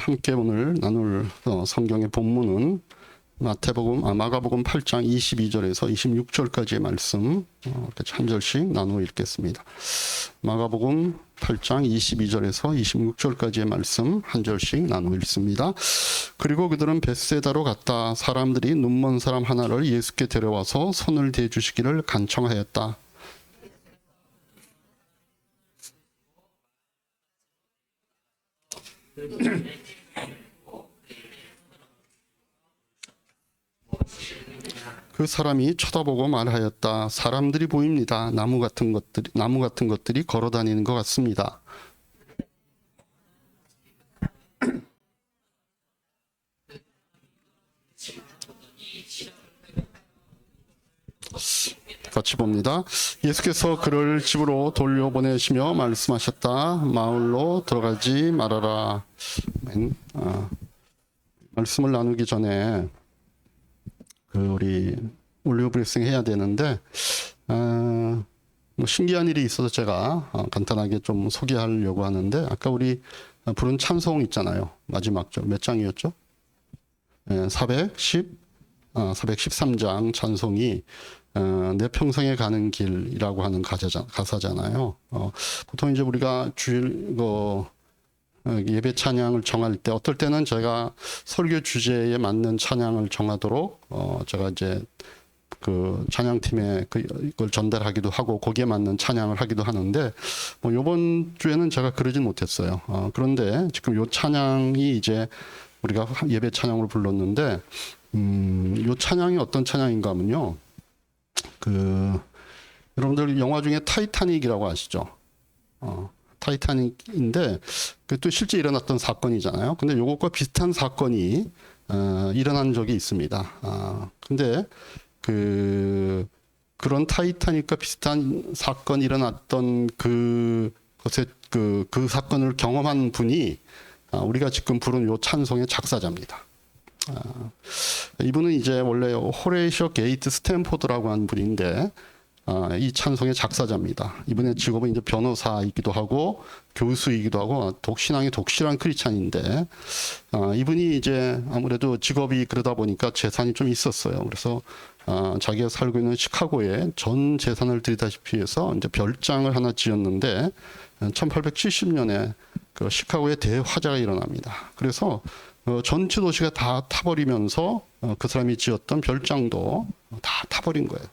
함께 오늘 나눌 성경의 본문은 마가복음 8장 22절에서 26절까지의 말씀 한 절씩 나누어 읽겠습니다. 마가복음 8장 22절에서 26절까지의 말씀 한 절씩 나누어 읽습니다. 그리고 그들은 벳세다로 갔다. 사람들이 눈먼 사람 하나를 예수께 데려와서 손을 대주시기를 간청하였다. 그 사람이 쳐다보고 말하였다. 사람들이 보입니다. 나무 같은 것들이 걸어 다니는 것 같습니다. 같이 봅니다. 예수께서 그를 집으로 돌려보내시며 말씀하셨다. 마을로 들어가지 말아라. 말씀을 나누기 전에 우리 올리브 브리핑 해야 되는데 뭐 신기한 일이 있어서 제가 간단하게 좀 소개하려고 하는데, 아까 우리 부른 찬송 있잖아요. 마지막 절 몇 장이었죠? 413장 찬송이 내 평생에 가는 길이라고 하는 가사잖아요. 보통 이제 우리가 예배 찬양을 정할 때, 어떨 때는 제가 설교 주제에 맞는 찬양을 정하도록 제가 이제 그 찬양팀에 그걸 전달하기도 하고 거기에 맞는 찬양을 하기도 하는데, 뭐 이번 주에는 제가 그러진 못했어요. 그런데 지금 요 찬양이 이제 우리가 예배 찬양을 불렀는데, 요 찬양이 어떤 찬양인가 하면요, 여러분들 영화 중에 타이타닉이라고 아시죠? 타이타닉인데 그것도 실제 일어났던 사건이잖아요. 근데 요것과 비슷한 사건이 일어난 적이 있습니다. 근데 그런 타이타닉과 비슷한 사건이 일어났던 그 사건을 경험한 분이 우리가 지금 부른 요 찬송의 작사자입니다. 이분은 이제 원래 호레이셔 게이트 스탠포드라고 하는 분인데, 이 찬송의 작사자입니다. 이분의 직업은 이제 변호사이기도 하고 교수이기도 하고 신앙이 독실한 크리스찬인데, 이분이 이제 아무래도 직업이 그러다 보니까 재산이 좀 있었어요. 그래서 자기가 살고 있는 시카고에 전 재산을 들이다시피 해서 이제 별장을 하나 지었는데, 1870년에 그 시카고에 대화재가 일어납니다. 그래서 전체 도시가 다 타버리면서 그 사람이 지었던 별장도 다 타버린 거예요.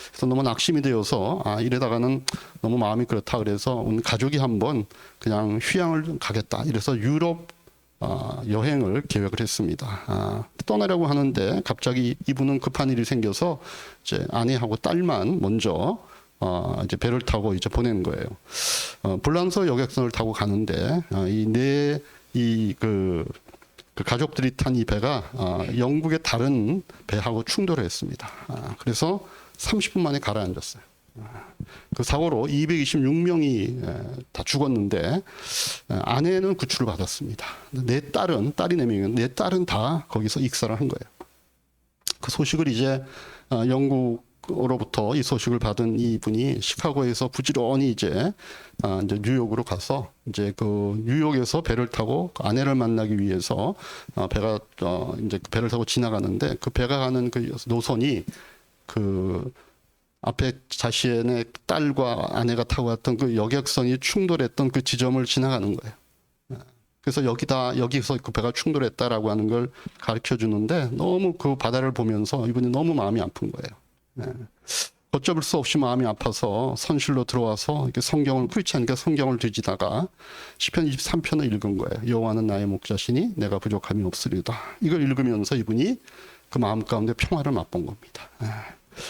그래서 너무 낙심이 되어서 이러다가는 너무 마음이 그렇다. 그래서 오늘 가족이 한번 그냥 휴양을 가겠다. 이래서 유럽 여행을 계획을 했습니다. 떠나려고 하는데 갑자기 이분은 급한 일이 생겨서 이제 아내하고 딸만 먼저 이제 배를 타고 이제 보내는 거예요. 불란서 여객선을 타고 가는데 그 가족들이 탄 이 배가 영국의 다른 배하고 충돌을 했습니다. 그래서 30분 만에 가라앉았어요. 그 사고로 226명이 다 죽었는데 아내는 구출을 받았습니다. 딸이 4명이었는데 내 딸은 다 거기서 익사를 한 거예요. 그 소식을 이제 영국으로부터 이 소식을 받은 이분이 시카고에서 부지런히 이제 뉴욕으로 가서 이제 그 뉴욕에서 배를 타고 그 아내를 만나기 위해서 배가 이제 그 배를 타고 지나가는데, 그 배가 가는 그 노선이 그 앞에 자신의 딸과 아내가 타고 갔던 그 여객선이 충돌했던 그 지점을 지나가는 거예요. 그래서 여기서 그 배가 충돌했다라고 하는 걸 가르쳐 주는데, 너무 그 바다를 보면서 이분이 너무 마음이 아픈 거예요. 걷잡을 수 없이 마음이 아파서 선실로 들어와서 이렇게 크리스찬이니까 성경을 뒤지다가 시편 23편을 읽은 거예요. 여호와는 나의 목자시니 내가 부족함이 없으리다. 이걸 읽으면서 이분이 그 마음 가운데 평화를 맛본 겁니다.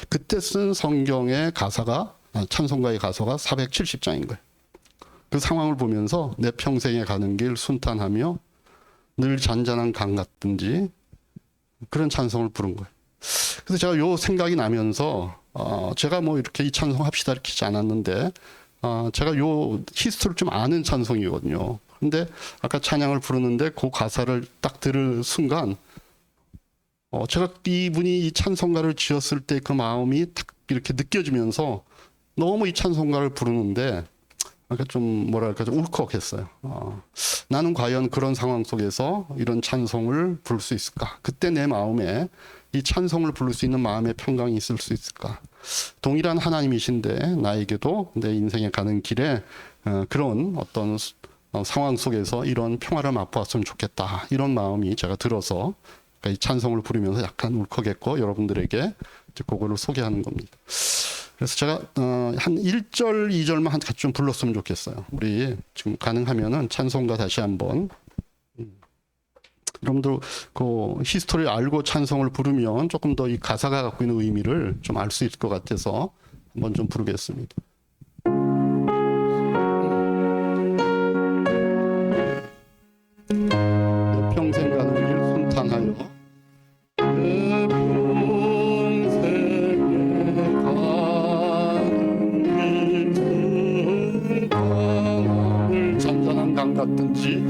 그때 쓴 성경의 가사가, 찬송가의 가사가 470장인 거예요. 그 상황을 보면서 내 평생에 가는 길 순탄하며 늘 잔잔한 강 같든지, 그런 찬송을 부른 거예요. 그래서 제가 요 생각이 나면서 제가 뭐 이렇게 이 찬송 합시다 이렇게 하지 않았는데, 제가 요 히스토리를 좀 아는 찬송이거든요. 근데 아까 찬양을 부르는데 그 가사를 딱 들을 순간 제가 이분이 이 찬송가를 지었을 때 그 마음이 딱 이렇게 느껴지면서 너무 이 찬송가를 부르는데 그러니까 좀 뭐랄까 좀 울컥했어요. 나는 과연 그런 상황 속에서 이런 찬송을 부를 수 있을까? 그때 내 마음에 이 찬송을 부를 수 있는 마음의 평강이 있을 수 있을까? 동일한 하나님이신데 나에게도 내 인생에 가는 길에 그런 어떤 상황 속에서 이런 평화를 맛보았으면 좋겠다. 이런 마음이 제가 들어서 이 찬송을 부르면서 약간 울컥했고 여러분들에게 그거를 소개하는 겁니다. 그래서 제가 한 1절, 2절만 같이 좀 불렀으면 좋겠어요. 우리 지금 가능하면은 찬송가 다시 한번. 여러분들 그 히스토리를 알고 찬송을 부르면 조금 더 이 가사가 갖고 있는 의미를 좀 알 수 있을 것 같아서 한번 좀 부르겠습니다. 평생 가는 길 순탄하여 잔잔한 강 같든지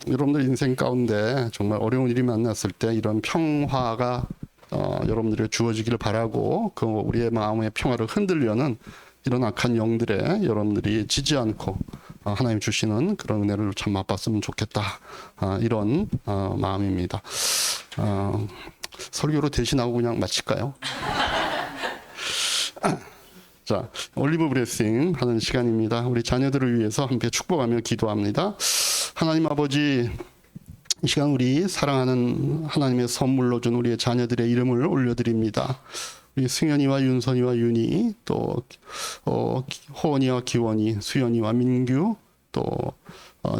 여러분들 인생 가운데 정말 어려운 일이 만났을 때 이런 평화가 여러분들에게 주어지기를 바라고 그 우리의 마음의 평화를 흔들려는 이런 악한 영들에 여러분들이 지지 않고 하나님 주시는 그런 은혜를 참 맛봤으면 좋겠다. 이런 마음입니다. 설교로 대신하고 그냥 마칠까요? 자, 올리브 브레싱 하는 시간입니다. 우리 자녀들을 위해서 함께 축복하며 기도합니다. 하나님 아버지, 이 시간 우리 사랑하는 하나님의 선물로 준 우리의 자녀들의 이름을 올려드립니다. 우리 승현이와 윤선이와 윤이, 또 호원이와 기원이, 수연이와 민규, 또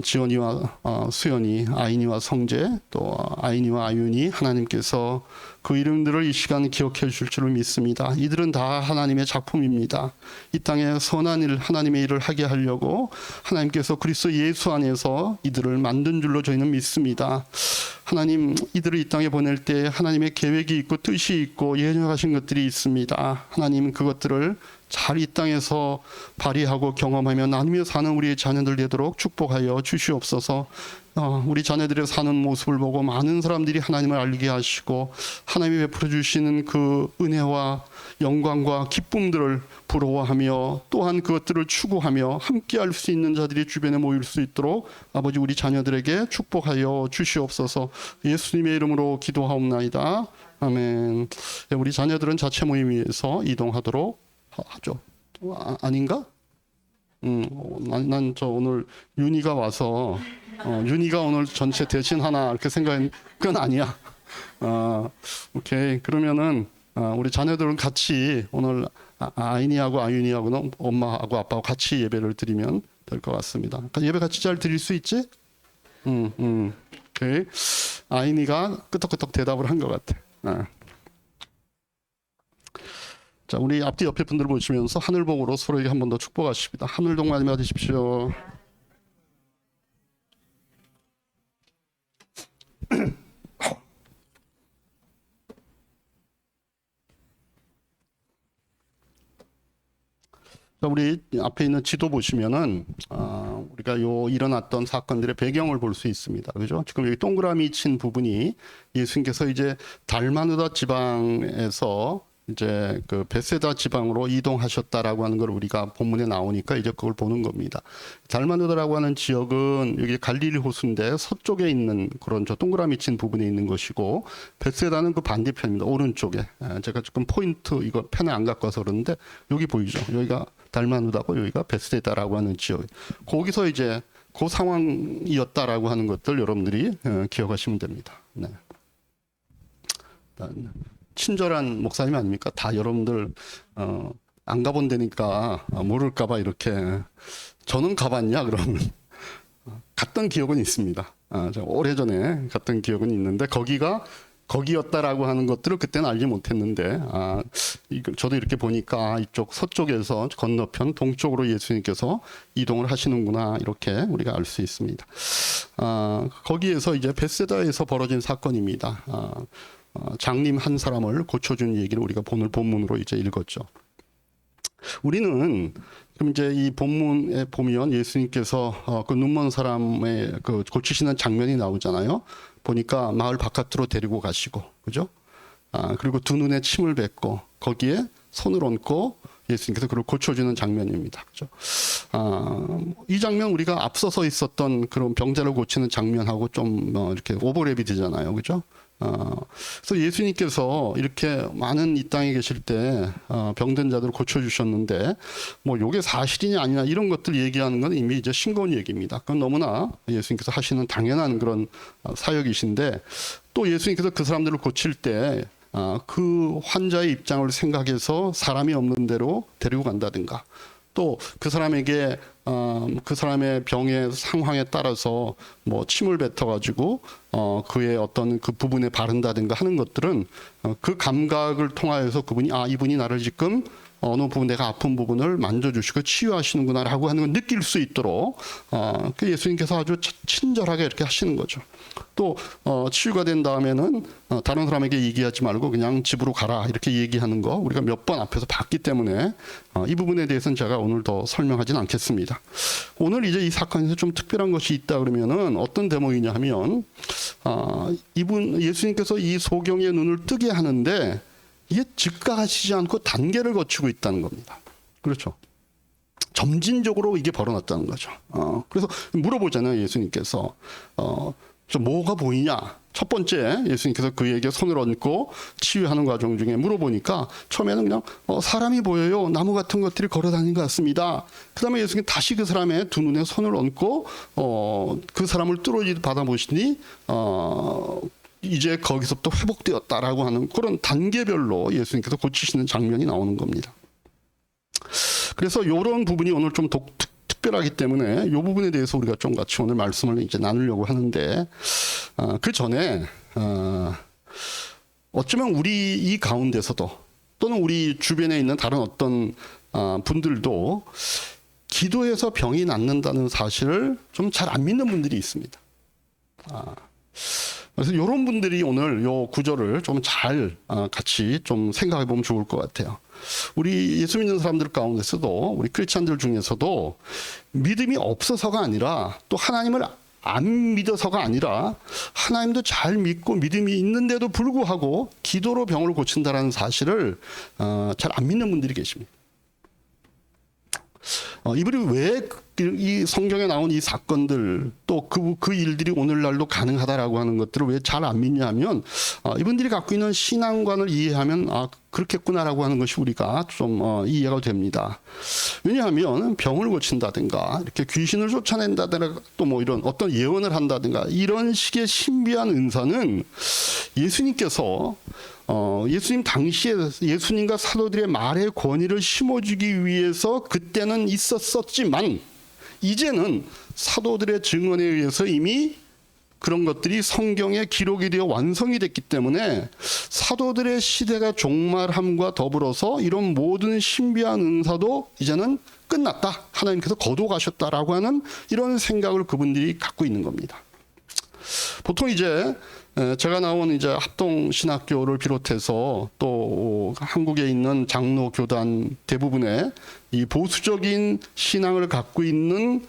지원이와 수연이, 아인이와 성재, 또 아인이와 아윤이 하나님께서 그 이름들을 이 시간 기억해 주실 줄을 믿습니다. 이들은 다 하나님의 작품입니다. 이 땅에 선한 일, 하나님의 일을 하게 하려고 하나님께서 그리스도 예수 안에서 이들을 만든 줄로 저희는 믿습니다. 하나님, 이들을 이 땅에 보낼 때 하나님의 계획이 있고 뜻이 있고 예정하신 것들이 있습니다. 하나님, 그것들을 잘 이 땅에서 발휘하고 경험하며 나누며 사는 우리의 자녀들 되도록 축복하여 주시옵소서. 우리 자녀들의 사는 모습을 보고 많은 사람들이 하나님을 알게 하시고 하나님이 베풀어 주시는 그 은혜와 영광과 기쁨들을 부러워하며 또한 그것들을 추구하며 함께할 수 있는 자들이 주변에 모일 수 있도록 아버지 우리 자녀들에게 축복하여 주시옵소서. 예수님의 이름으로 기도하옵나이다. 아멘. 우리 자녀들은 자체 모임 위에서 이동하도록 하죠. 아닌가? 난 저 오늘 윤희가 와서 윤희가 오늘 전체 대신 하나 이렇게 생각한 건 아니야. 오케이. 그러면은 우리 자녀들은 같이 오늘 아인이하고 아윤이하고는 엄마하고 아빠하고 같이 예배를 드리면 될 것 같습니다. 예배 같이 잘 드릴 수 있지? 오케이. 아인이가 끄떡끄떡 대답을 한 것 같아. 자, 우리 앞뒤 옆에 분들 보시면서 하늘복으로 서로에게 한 번 더 축복하십니다. 하늘동 많이 맞으십시오. 자, 우리 앞에 있는 지도 보시면은 우리가 일어났던 사건들의 배경을 볼 수 있습니다. 그죠? 지금 여기 동그라미 친 부분이 예수님께서 이제 달마누다 지방에서 이제 그 베세다 지방으로 이동하셨다라고 하는 걸 우리가 본문에 나오니까 이제 그걸 보는 겁니다. 달마누다라고 하는 지역은 여기 갈릴리 호수인데 서쪽에 있는 그런 저 동그라미 친 부분에 있는 것이고, 베세다는 그 반대편입니다. 오른쪽에. 제가 지금 포인트 이거 펜을 안 갖고 와서 그러는데 여기 보이죠? 여기가 달마누다고 여기가 베세다라고 하는 지역. 거기서 이제 그 상황이었다라고 하는 것들 여러분들이 기억하시면 됩니다. 네. 친절한 목사님 아닙니까? 다 여러분들 안 가본 데니까 모를까봐 이렇게. 저는 가봤냐 그러면 갔던 기억은 있습니다. 오래전에 갔던 기억은 있는데 거기였다라고 하는 것들을 그때는 알지 못했는데 저도 이렇게 보니까 이쪽 서쪽에서 건너편 동쪽으로 예수님께서 이동을 하시는구나 이렇게 우리가 알 수 있습니다. 거기에서 이제 베세다에서 벌어진 사건입니다. 장님 한 사람을 고쳐준 얘기를 우리가 오늘 본문으로 이제 읽었죠. 우리는 그럼 이제 이 본문에 보면 예수님께서 그 눈먼 사람의 그 고치시는 장면이 나오잖아요. 보니까 마을 바깥으로 데리고 가시고, 그죠? 그리고 두 눈에 침을 뱉고 거기에 손을 얹고 예수님께서 그를 고쳐주는 장면입니다. 그죠? 이 장면 우리가 앞서서 있었던 그런 병자를 고치는 장면하고 좀 이렇게 오버랩이 되잖아요. 그죠? 그래서 예수님께서 이렇게 많은 이 땅에 계실 때 병든 자들을 고쳐주셨는데 뭐 이게 사실이냐 아니냐 이런 것들 얘기하는 건 이미 이제 싱거운 얘기입니다. 그건 너무나 예수님께서 하시는 당연한 그런 사역이신데, 또 예수님께서 그 사람들을 고칠 때 그 환자의 입장을 생각해서 사람이 없는 데로 데리고 간다든가, 또 그 사람에게 그 사람의 병의 상황에 따라서 뭐 침을 뱉어가지고 그의 어떤 그 부분에 바른다든가 하는 것들은 그 감각을 통하여서 그분이 이분이 나를 지금 어느 부분 내가 아픈 부분을 만져주시고 치유하시는구나라고 하는 걸 느낄 수 있도록 그 예수님께서 아주 친절하게 이렇게 하시는 거죠. 또 치유가 된 다음에는 다른 사람에게 얘기하지 말고 그냥 집으로 가라 이렇게 얘기하는 거 우리가 몇 번 앞에서 봤기 때문에 이 부분에 대해서는 제가 오늘 더 설명하지는 않겠습니다. 오늘 이제 이 사건에서 좀 특별한 것이 있다 그러면은 어떤 대목이냐 하면 예수님께서 이 소경의 눈을 뜨게 하는데 이게 즉각하시지 않고 단계를 거치고 있다는 겁니다. 그렇죠. 점진적으로 이게 벌어났다는 거죠. 그래서 물어보잖아요, 예수님께서. 저 뭐가 보이냐? 첫 번째, 예수님께서 그에게 손을 얹고 치유하는 과정 중에 물어보니까 처음에는 그냥 사람이 보여요. 나무 같은 것들이 걸어다니는 것 같습니다. 그 다음에 예수님 다시 그 사람의 두 눈에 손을 얹고 그 사람을 뚫어지 받아보시니 이제 거기서부터 회복되었다라고 하는 그런 단계별로 예수님께서 고치시는 장면이 나오는 겁니다. 그래서 이런 부분이 오늘 좀 특별하기 때문에 이 부분에 대해서 우리가 좀 같이 오늘 말씀을 이제 나누려고 하는데, 그 전에 어쩌면 우리 이 가운데서도 또는 우리 주변에 있는 다른 어떤 분들도 기도해서 병이 낫는다는 사실을 좀 잘 안 믿는 분들이 있습니다. 그래서 이런 분들이 오늘 요 구절을 좀 잘 같이 좀 생각해 보면 좋을 것 같아요. 우리 예수 믿는 사람들 가운데서도 우리 크리스찬들 중에서도 믿음이 없어서가 아니라 또 하나님을 안 믿어서가 아니라 하나님도 잘 믿고 믿음이 있는데도 불구하고 기도로 병을 고친다라는 사실을 잘 안 믿는 분들이 계십니다. 이분이 왜 이 성경에 나온 이 사건들 또 그 일들이 오늘날도 가능하다라고 하는 것들을 왜 잘 안 믿냐 하면 이분들이 갖고 있는 신앙관을 이해하면 그렇겠구나라고 하는 것이 우리가 좀 이해가 됩니다. 왜냐하면 병을 고친다든가 이렇게 귀신을 쫓아낸다든가 또 뭐 이런 어떤 예언을 한다든가 이런 식의 신비한 은사는 예수님께서 예수님 당시에 예수님과 사도들의 말의 권위를 심어주기 위해서 그때는 있었었지만 이제는 사도들의 증언에 의해서 이미 그런 것들이 성경에 기록이 되어 완성이 됐기 때문에 사도들의 시대가 종말함과 더불어서 이런 모든 신비한 은사도 이제는 끝났다. 하나님께서 거둬가셨다라고 하는 이런 생각을 그분들이 갖고 있는 겁니다. 보통 이제 제가 나온 이제 합동신학교를 비롯해서 또 한국에 있는 장로 교단 대부분의 이 보수적인 신앙을 갖고 있는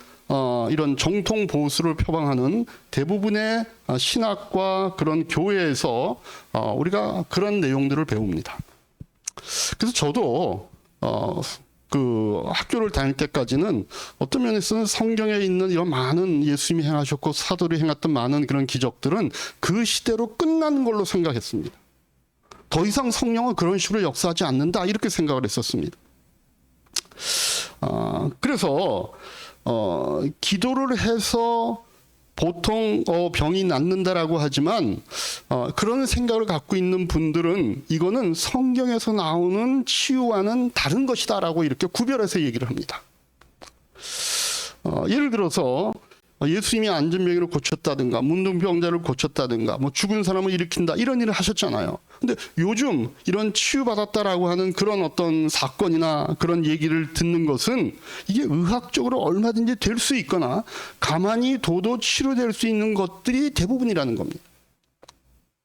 이런 정통 보수를 표방하는 대부분의 신학과 그런 교회에서 우리가 그런 내용들을 배웁니다. 그래서 저도 그 학교를 다닐 때까지는 어떤 면에서는 성경에 있는 이런 많은 예수님이 행하셨고 사도들이 행했던 많은 그런 기적들은 그 시대로 끝난 걸로 생각했습니다. 더 이상 성령은 그런 식으로 역사하지 않는다 이렇게 생각을 했었습니다. 그래서 기도를 해서 보통 병이 낫는다라고 하지만 그런 생각을 갖고 있는 분들은 이거는 성경에서 나오는 치유와는 다른 것이다라고 이렇게 구별해서 얘기를 합니다. 예를 들어서 예수님이 안전병이를 고쳤다든가 문둥병자를 고쳤다든가 뭐 죽은 사람을 일으킨다 이런 일을 하셨잖아요. 근데 요즘 이런 치유받았다라고 하는 그런 어떤 사건이나 그런 얘기를 듣는 것은 이게 의학적으로 얼마든지 될 수 있거나 가만히 둬도 치료될 수 있는 것들이 대부분이라는 겁니다.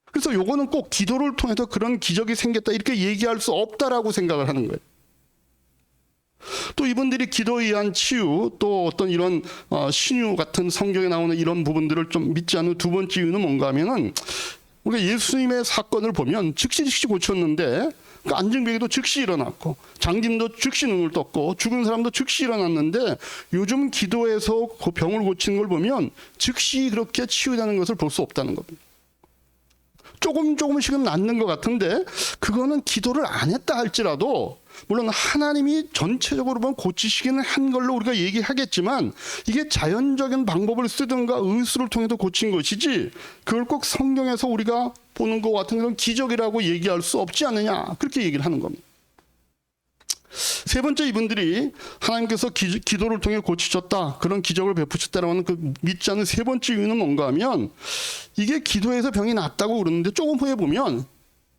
그래서 요거는 꼭 기도를 통해서 그런 기적이 생겼다 이렇게 얘기할 수 없다라고 생각을 하는 거예요. 또 이분들이 기도에 의한 치유 또 어떤 이런 신유 같은 성경에 나오는 이런 부분들을 좀 믿지 않는 두 번째 이유는 뭔가 하면은 우리가 예수님의 사건을 보면 즉시 고쳤는데 그 안증병이도 즉시 일어났고 장님도 즉시 눈을 떴고 죽은 사람도 즉시 일어났는데 요즘 기도에서 그 병을 고치는 걸 보면 즉시 그렇게 치유되는 것을 볼 수 없다는 겁니다. 조금씩은 낫는 것 같은데 그거는 기도를 안 했다 할지라도 물론 하나님이 전체적으로 보면 고치시기는 한 걸로 우리가 얘기하겠지만 이게 자연적인 방법을 쓰든가 의술을 통해서 고친 것이지 그걸 꼭 성경에서 우리가 보는 것 같은 그런 기적이라고 얘기할 수 없지 않느냐 그렇게 얘기를 하는 겁니다. 세 번째 이분들이 하나님께서 기도를 통해 고치셨다 그런 기적을 베푸셨다라고 하는 그 믿지 않는 세 번째 이유는 뭔가 하면 이게 기도해서 병이 낫다고 그러는데 조금 후에 보면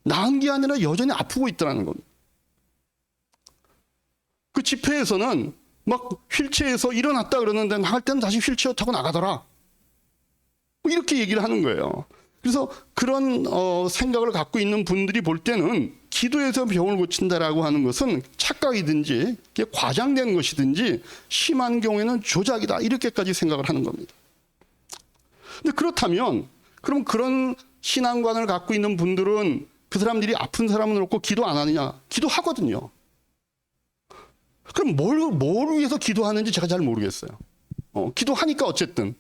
나은 게 아니라 여전히 아프고 있다는 겁니다. 그 집회에서는 막 휠체어에서 일어났다 그러는데 나갈 때는 다시 휠체어 타고 나가더라. 이렇게 얘기를 하는 거예요. 그래서 그런 생각을 갖고 있는 분들이 볼 때는 기도해서 병을 고친다라고 하는 것은 착각이든지 과장된 것이든지 심한 경우에는 조작이다 이렇게까지 생각을 하는 겁니다. 근데 그렇다면 그럼 그런 신앙관을 갖고 있는 분들은 그 사람들이 아픈 사람을 놓고 기도 안 하느냐? 기도하거든요. 그럼 뭘 위해서 기도하는지 제가 잘 모르겠어요. 기도하니까 어쨌든.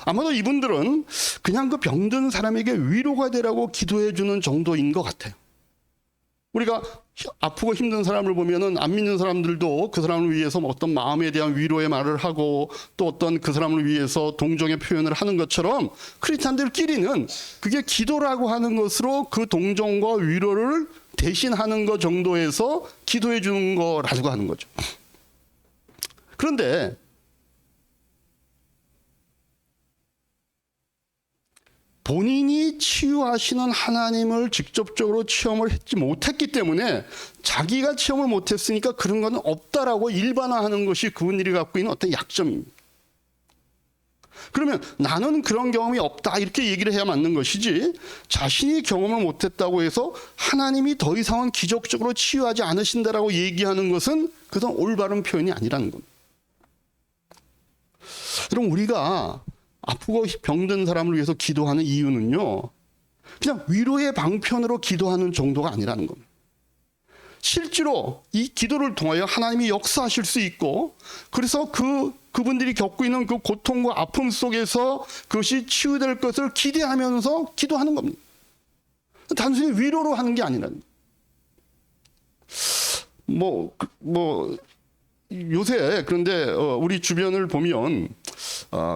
아마도 이분들은 그냥 그 병든 사람에게 위로가 되라고 기도해 주는 정도인 것 같아요. 우리가 아프고 힘든 사람을 보면은 안 믿는 사람들도 그 사람을 위해서 어떤 마음에 대한 위로의 말을 하고 또 어떤 그 사람을 위해서 동정의 표현을 하는 것처럼 크리스찬들끼리는 그게 기도라고 하는 것으로 그 동정과 위로를 대신하는 것 정도에서 기도해 주는 거라고 하는 거죠. 그런데 본인이 치유하시는 하나님을 직접적으로 체험을 했지 못했기 때문에 자기가 체험을 못했으니까 그런 건 없다라고 일반화하는 것이 그분들이 갖고 있는 어떤 약점입니다. 그러면 나는 그런 경험이 없다 이렇게 얘기를 해야 맞는 것이지 자신이 경험을 못했다고 해서 하나님이 더 이상은 기적적으로 치유하지 않으신다라고 얘기하는 것은 그건 올바른 표현이 아니라는 겁니다. 여러분 우리가 아프고 병든 사람을 위해서 기도하는 이유는요 그냥 위로의 방편으로 기도하는 정도가 아니라는 겁니다. 실제로 이 기도를 통하여 하나님이 역사하실 수 있고 그래서 그분들이 겪고 있는 그 고통과 아픔 속에서 그것이 치유될 것을 기대하면서 기도하는 겁니다. 단순히 위로로 하는 게 아니라는 거예요. 요새 그런데 우리 주변을 보면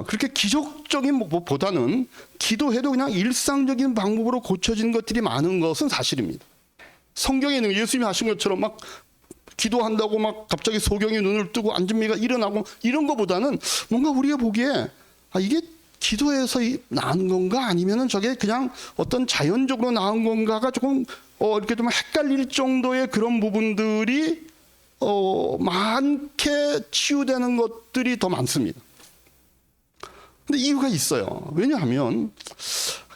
그렇게 기적적인 보다는 기도해도 그냥 일상적인 방법으로 고쳐진 것들이 많은 것은 사실입니다. 성경에 있는 예수님이 하신 것처럼 막 기도한다고 막 갑자기 소경이 눈을 뜨고 안진미가 일어나고 이런 것보다는 뭔가 우리가 보기에 이게 기도에서 나은 건가 아니면은 저게 그냥 어떤 자연적으로 나은 건가가 조금 이렇게 좀 헷갈릴 정도의 그런 부분들이 많게 치유되는 것들이 더 많습니다. 근데 이유가 있어요. 왜냐하면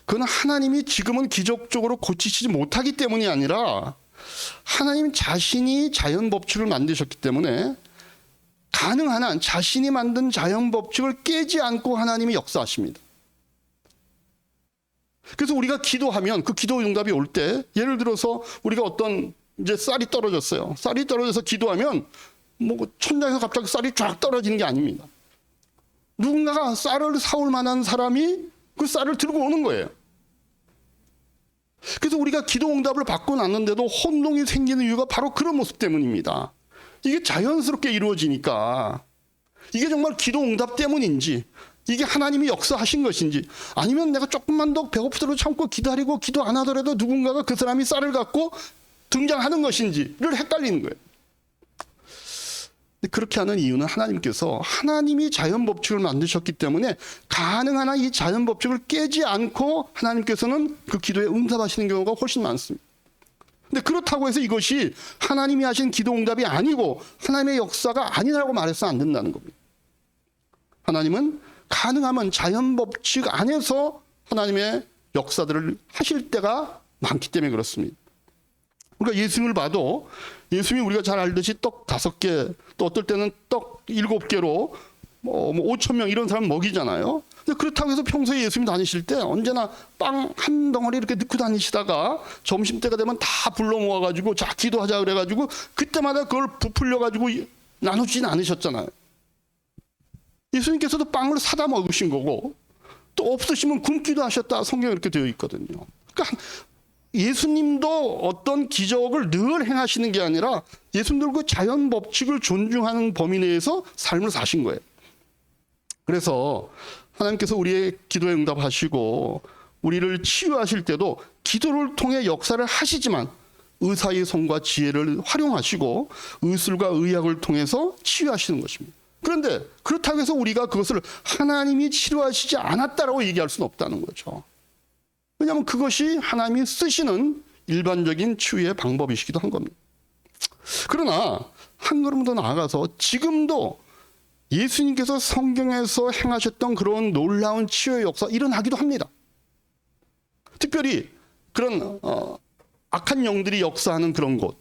그건 하나님이 지금은 기적적으로 고치시지 못하기 때문이 아니라 하나님 자신이 자연 법칙을 만드셨기 때문에 가능한 한 자신이 만든 자연 법칙을 깨지 않고 하나님이 역사하십니다. 그래서 우리가 기도하면 그 기도 응답이 올 때, 예를 들어서 우리가 어떤 이제 쌀이 떨어졌어요. 쌀이 떨어져서 기도하면 뭐 천장에서 갑자기 쌀이 쫙 떨어지는 게 아닙니다. 누군가가 쌀을 사올 만한 사람이 그 쌀을 들고 오는 거예요. 그래서 우리가 기도 응답을 받고 났는데도 혼동이 생기는 이유가 바로 그런 모습 때문입니다. 이게 자연스럽게 이루어지니까 이게 정말 기도 응답 때문인지, 이게 하나님이 역사하신 것인지, 아니면 내가 조금만 더 배고프도록 참고 기다리고 기도 안 하더라도 누군가가 그 사람이 쌀을 갖고 등장하는 것인지를 헷갈리는 거예요. 그렇게 하는 이유는 하나님께서 하나님이 자연 법칙을 만드셨기 때문에 가능한 한 이 자연 법칙을 깨지 않고 하나님께서는 그 기도에 응답하시는 경우가 훨씬 많습니다. 근데 그렇다고 해서 이것이 하나님이 하신 기도 응답이 아니고 하나님의 역사가 아니라고 말해서 안 된다는 겁니다. 하나님은 가능하면 자연 법칙 안에서 하나님의 역사들을 하실 때가 많기 때문에 그렇습니다. 그러니까 예수님을 봐도 예수님이 우리가 잘 알듯이 떡 5개, 또 어떨 때는 떡 7개로 5천 명 이런 사람 먹이잖아요. 근데 그렇다고 해서 평소에 예수님 다니실 때 언제나 빵 한 덩어리 이렇게 넣고 다니시다가 점심때가 되면 다 불러 모아가지고 자 기도하자 그래가지고 그때마다 그걸 부풀려가지고 나누진 않으셨잖아요. 예수님께서도 빵을 사다 먹으신 거고 또 없으시면 굶기도 하셨다 성경에 이렇게 되어 있거든요. 그러니까 예수님도 어떤 기적을 늘 행하시는 게 아니라 예수님도 그 자연 법칙을 존중하는 범위 내에서 삶을 사신 거예요. 그래서 하나님께서 우리의 기도에 응답하시고 우리를 치유하실 때도 기도를 통해 역사를 하시지만 의사의 손과 지혜를 활용하시고 의술과 의학을 통해서 치유하시는 것입니다. 그런데 그렇다고 해서 우리가 그것을 하나님이 치료하시지 않았다라고 얘기할 수는 없다는 거죠. 왜냐하면 그것이 하나님이 쓰시는 일반적인 치유의 방법이시기도 한 겁니다. 그러나 한 걸음 더 나아가서 지금도 예수님께서 성경에서 행하셨던 그런 놀라운 치유의 역사 일어나기도 합니다. 특별히 그런 악한 영들이 역사하는 그런 곳,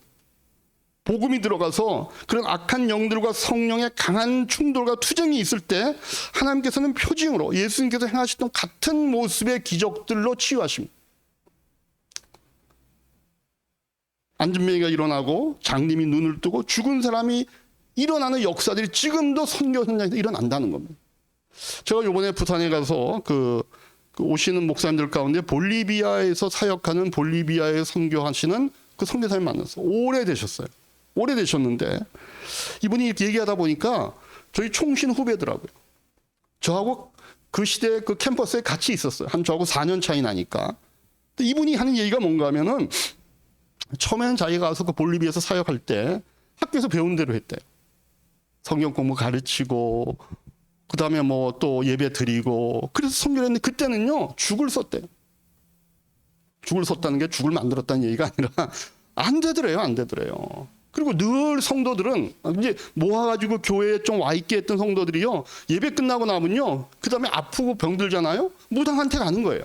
복음이 들어가서 그런 악한 영들과 성령의 강한 충돌과 투쟁이 있을 때 하나님께서는 표징으로 예수님께서 행하셨던 같은 모습의 기적들로 치유하십니다. 안진뱅이가 일어나고 장님이 눈을 뜨고 죽은 사람이 일어나는 역사들이 지금도 선교 현장에서 일어난다는 겁니다. 제가 이번에 부산에 가서 그 오시는 목사님들 가운데 볼리비아에서 사역하는 볼리비아에 선교하시는 그 선교사님 만났어요. 오래되셨어요. 오래되셨는데 이분이 이렇게 얘기하다 보니까 저희 총신 후배더라고요. 저하고 그 시대 그 캠퍼스에 같이 있었어요. 한 저하고 4년 차이 나니까. 근데 이분이 하는 얘기가 뭔가 하면은 처음에는 자기가 가서 그 볼리비아에서 사역할 때 학교에서 배운 대로 했대요. 성경 공부 가르치고 그다음에 뭐 또 예배 드리고 그래서 선교를 했는데 그때는요 죽을 썼대요. 죽을 썼다는 게 죽을 만들었다는 얘기가 아니라 안 되더래요. 안 되더래요. 그리고 늘 성도들은 이제 모아가지고 교회에 좀 와 있게 했던 성도들이요 예배 끝나고 나면요 그 다음에 아프고 병들잖아요. 무당한테 가는 거예요.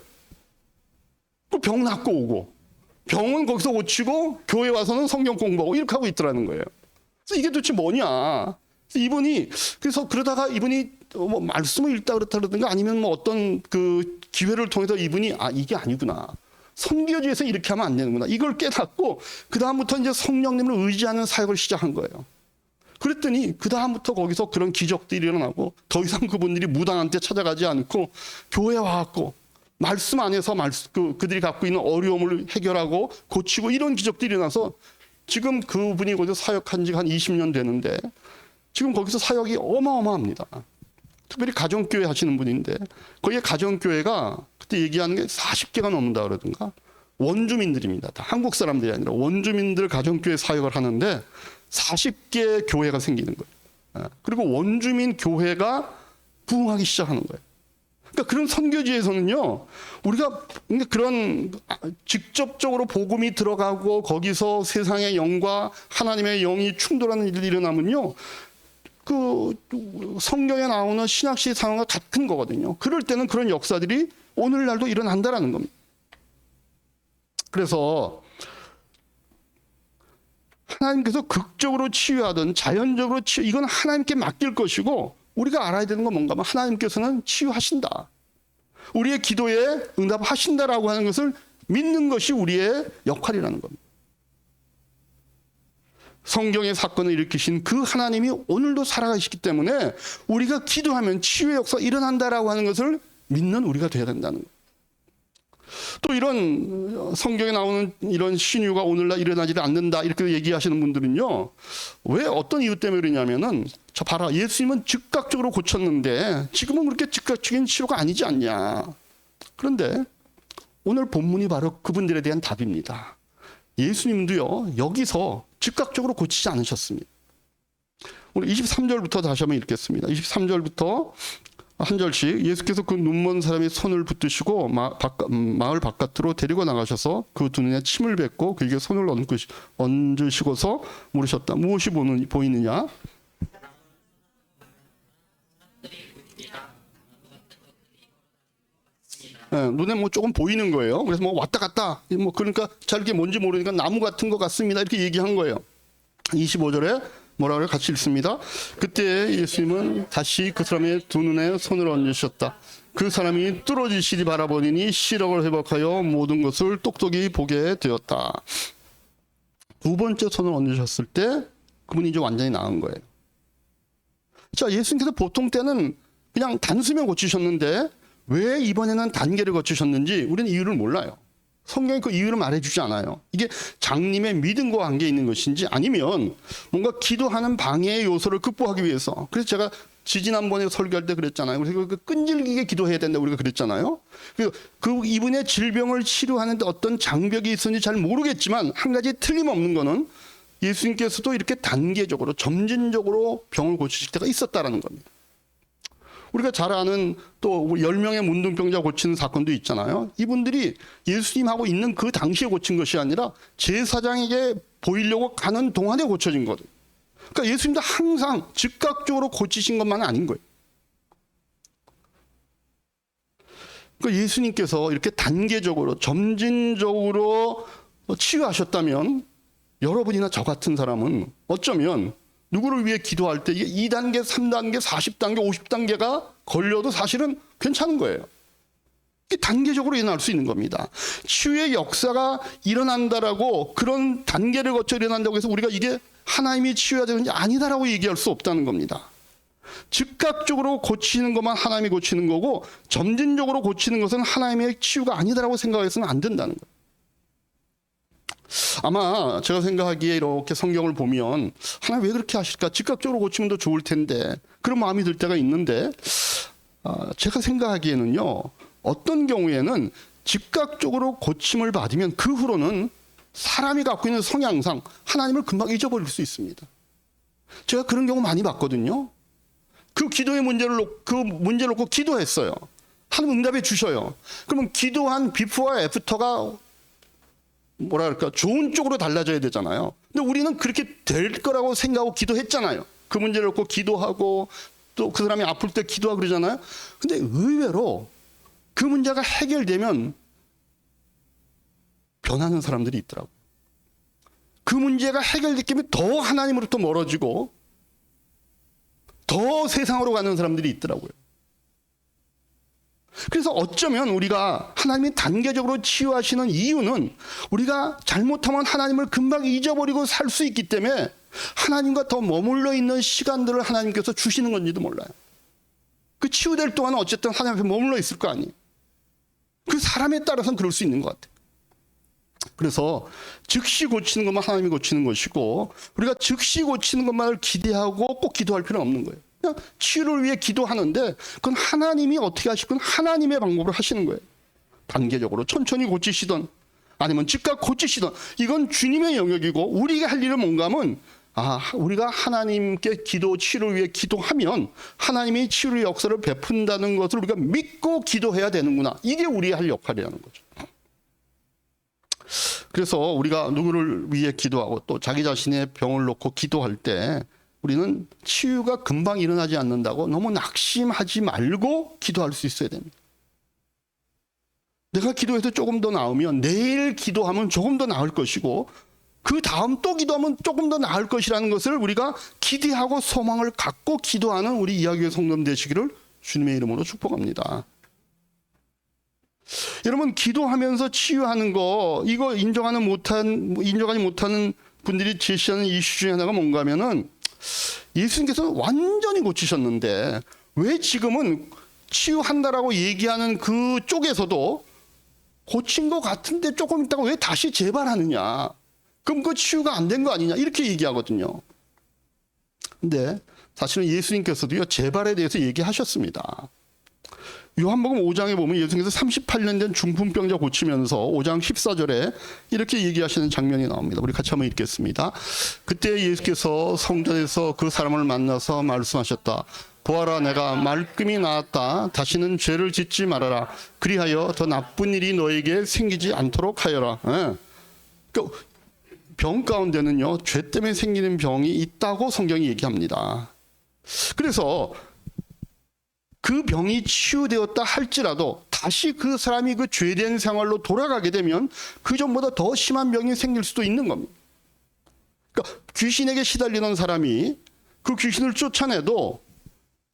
그 병 낫고 오고 병은 거기서 고치고 교회 와서는 성경 공부하고 이렇게 하고 있더라는 거예요. 그래서 이게 도대체 뭐냐? 이분이 그래서 그러다가 이분이 뭐 말씀을 읽다 그렇다 그러든가 아니면 뭐 어떤 그 기회를 통해서 이분이 이게 아니구나. 선교지에서 이렇게 하면 안 되는구나. 이걸 깨닫고 그다음부터 이제 성령님을 의지하는 사역을 시작한 거예요. 그랬더니 그다음부터 거기서 그런 기적들이 일어나고 더 이상 그분들이 무당한테 찾아가지 않고 교회에 와갖고 말씀 안에서 그들이 갖고 있는 어려움을 해결하고 고치고 이런 기적들이 일어나서 지금 그분이 거기서 사역한 지가 한 20년 되는데 지금 거기서 사역이 어마어마합니다. 특별히 가정교회 하시는 분인데 거기에 가정교회가 그때 얘기하는 게 40개가 넘는다 그러던가 원주민들입니다. 다 한국 사람들이 아니라 원주민들 가정교회 사역을 하는데 40개 교회가 생기는 거예요. 그리고 원주민 교회가 부흥하기 시작하는 거예요. 그러니까 그런 선교지에서는요, 우리가 그런 직접적으로 복음이 들어가고 거기서 세상의 영과 하나님의 영이 충돌하는 일이 일어나면요, 그 성경에 나오는 신학시 상황과 같은 거거든요. 그럴 때는 그런 역사들이 오늘날도 일어난다라는 겁니다. 그래서 하나님께서 극적으로 치유하든 자연적으로 치유, 이건 하나님께 맡길 것이고, 우리가 알아야 되는 건 뭔가 하면 하나님께서는 치유하신다, 우리의 기도에 응답하신다라고 하는 것을 믿는 것이 우리의 역할이라는 겁니다. 성경의 사건을 일으키신 그 하나님이 오늘도 살아가시기 때문에 우리가 기도하면 치유의 역사가 일어난다라고 하는 것을 믿는 우리가 되어야 된다는 거예요. 또 이런 성경에 나오는 이런 신유가 오늘날 일어나지 않는다 이렇게 얘기하시는 분들은요, 왜 어떤 이유 때문에 그러냐면은, 저 봐라, 예수님은 즉각적으로 고쳤는데 지금은 그렇게 즉각적인 치료가 아니지 않냐. 그런데 오늘 본문이 바로 그분들에 대한 답입니다. 예수님도요, 여기서 즉각적으로 고치지 않으셨습니다. 오늘 23절부터 다시 한번 읽겠습니다. 23절부터 한 절씩. 예수께서 그 눈먼 사람의 손을 붙드시고 마을 바깥으로 데리고 나가셔서 그 두 눈에 침을 뱉고 그에게 손을 얹으시고서 물으셨다. 무엇이 보이느냐? 네, 눈에 뭐 조금 보이는 거예요. 그래서 뭐 왔다 갔다, 뭐 그러니까 잘 이게 뭔지 모르니까 나무 같은 것 같습니다, 이렇게 얘기한 거예요. 25절에 뭐라 그래요? 같이 읽습니다. 그때 예수님은 다시 그 사람의 두 눈에 손을 얹으셨다. 그 사람이 뚫어지시리 바라보니 시력을 회복하여 모든 것을 똑똑히 보게 되었다. 두 번째 손을 얹으셨을 때 그분이 이제 완전히 나은 거예요. 자, 예수님께서 보통 때는 그냥 단수면 고치셨는데 왜 이번에는 단계를 거치셨는지 우리는 이유를 몰라요. 성경이 그 이유를 말해주지 않아요. 이게 장님의 믿음과 관계에 있는 것인지, 아니면 뭔가 기도하는 방해의 요소를 극복하기 위해서. 그래서 제가 지지난번에 설교할 때 그랬잖아요. 그래서 그 끈질기게 기도해야 된다 우리가 그랬잖아요. 그래서 그 이분의 질병을 치료하는데 어떤 장벽이 있었는지 잘 모르겠지만 한 가지 틀림없는 거는 예수님께서도 이렇게 단계적으로 점진적으로 병을 고치실 때가 있었다라는 겁니다. 우리가 잘 아는 또 10명의 문둥병자 고치는 사건도 있잖아요. 이분들이 예수님하고 있는 그 당시에 고친 것이 아니라 제사장에게 보이려고 가는 동안에 고쳐진 거예요. 그러니까 예수님도 항상 즉각적으로 고치신 것만은 아닌 거예요. 그러니까 예수님께서 이렇게 단계적으로 점진적으로 치유하셨다면 여러분이나 저 같은 사람은 어쩌면 누구를 위해 기도할 때 이게 2단계, 3단계, 40단계, 50단계가 걸려도 사실은 괜찮은 거예요. 이게 단계적으로 일어날 수 있는 겁니다. 치유의 역사가 일어난다라고, 그런 단계를 거쳐 일어난다고 해서 우리가 이게 하나님이 치유해야 되는지 아니다라고 얘기할 수 없다는 겁니다. 즉각적으로 고치는 것만 하나님이 고치는 거고, 점진적으로 고치는 것은 하나님의 치유가 아니다라고 생각해서는 안 된다는 거예요. 아마 제가 생각하기에 이렇게 성경을 보면 하나님 왜 그렇게 하실까? 즉각적으로 고치면 더 좋을 텐데, 그런 마음이 들 때가 있는데, 제가 생각하기에는요, 어떤 경우에는 즉각적으로 고침을 받으면 그 후로는 사람이 갖고 있는 성향상 하나님을 금방 잊어버릴 수 있습니다. 제가 그런 경우 많이 봤거든요. 그 기도의 문제를 놓고 기도했어요. 하나님 응답해 주셔요. 그러면 기도한 비포와 애프터가 뭐랄까 좋은 쪽으로 달라져야 되잖아요. 근데 우리는 그렇게 될 거라고 생각하고 기도했잖아요. 그 문제를 놓고 기도하고 또 그 사람이 아플 때 기도하고 그러잖아요. 근데 의외로 그 문제가 해결되면 변하는 사람들이 있더라고요. 그 문제가 해결되면 더 하나님으로부터 멀어지고 더 세상으로 가는 사람들이 있더라고요. 그래서 어쩌면 우리가 하나님이 단계적으로 치유하시는 이유는 우리가 잘못하면 하나님을 금방 잊어버리고 살 수 있기 때문에 하나님과 더 머물러 있는 시간들을 하나님께서 주시는 건지도 몰라요. 그 치유될 동안은 어쨌든 하나님 앞에 머물러 있을 거 아니에요. 그 사람에 따라서는 그럴 수 있는 것 같아요. 그래서 즉시 고치는 것만 하나님이 고치는 것이고, 우리가 즉시 고치는 것만을 기대하고 꼭 기도할 필요는 없는 거예요. 그냥 치유를 위해 기도하는데 그건 하나님이 어떻게 하시건 하나님의 방법으로 하시는 거예요. 단계적으로 천천히 고치시던 아니면 즉각 고치시던, 이건 주님의 영역이고, 우리가 할 일은 뭔가 하면 우리가 하나님께 치유를 위해 기도하면 하나님이 치유의 역사를 베푼다는 것을 우리가 믿고 기도해야 되는구나. 이게 우리의 할 역할이라는 거죠. 그래서 우리가 누구를 위해 기도하고 또 자기 자신의 병을 놓고 기도할 때 우리는 치유가 금방 일어나지 않는다고 너무 낙심하지 말고 기도할 수 있어야 됩니다. 내가 기도해서 조금 더 나으면 내일 기도하면 조금 더 나을 것이고 그 다음 또 기도하면 조금 더 나을 것이라는 것을 우리가 기대하고 소망을 갖고 기도하는 우리 이야기의 성도님 되시기를 주님의 이름으로 축복합니다. 여러분, 기도하면서 치유하는 거 이거 인정하지 못하는 분들이 제시하는 이슈 중에 하나가 뭔가 하면은 예수님께서 완전히 고치셨는데 왜 지금은 치유한다라고 얘기하는 그 쪽에서도 고친 것 같은데 조금 있다가 왜 다시 재발하느냐, 그럼 그 치유가 안 된 거 아니냐, 이렇게 얘기하거든요. 근데 사실은 예수님께서도요 재발에 대해서 얘기하셨습니다. 요한복음 5장에 보면 예수님께서 38년 된 중풍병자 고치면서 5장 14절에 이렇게 얘기하시는 장면이 나옵니다. 우리 같이 한번 읽겠습니다. 그때 예수께서 성전에서 그 사람을 만나서 말씀하셨다. 보아라, 내가 말끔히 나았다. 다시는 죄를 짓지 말아라. 그리하여 더 나쁜 일이 너에게 생기지 않도록 하여라. 병 가운데는요 죄 때문에 생기는 병이 있다고 성경이 얘기합니다. 그래서 그 병이 치유되었다 할지라도 다시 그 사람이 그 죄된 생활로 돌아가게 되면 그 전보다 더 심한 병이 생길 수도 있는 겁니다. 그러니까 귀신에게 시달리는 사람이 그 귀신을 쫓아내도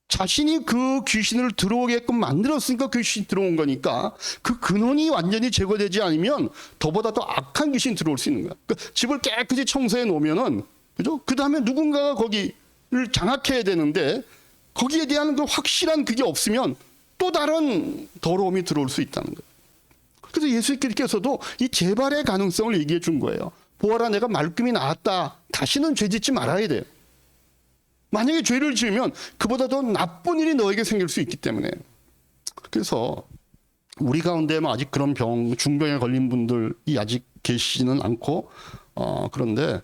자신이 그 귀신을 들어오게끔 만들었으니까 그 귀신이 들어온 거니까 그 근원이 완전히 제거되지 않으면 더보다 더 악한 귀신이 들어올 수 있는 거야. 그러니까 집을 깨끗이 청소해 놓으면은, 그죠? 그 다음에 누군가가 거기를 장악해야 되는데 거기에 대한 그 확실한 그게 없으면 또 다른 더러움이 들어올 수 있다는 거예요. 그래서 예수님께서도 이 재발의 가능성을 얘기해 준 거예요. 보아라, 내가 말끔히 나았다. 다시는 죄 짓지 말아야 돼요. 만약에 죄를 지으면 그보다 더 나쁜 일이 너에게 생길 수 있기 때문에. 그래서 우리 가운데 아직 그런 중병에 걸린 분들이 아직 계시지는 않고, 그런데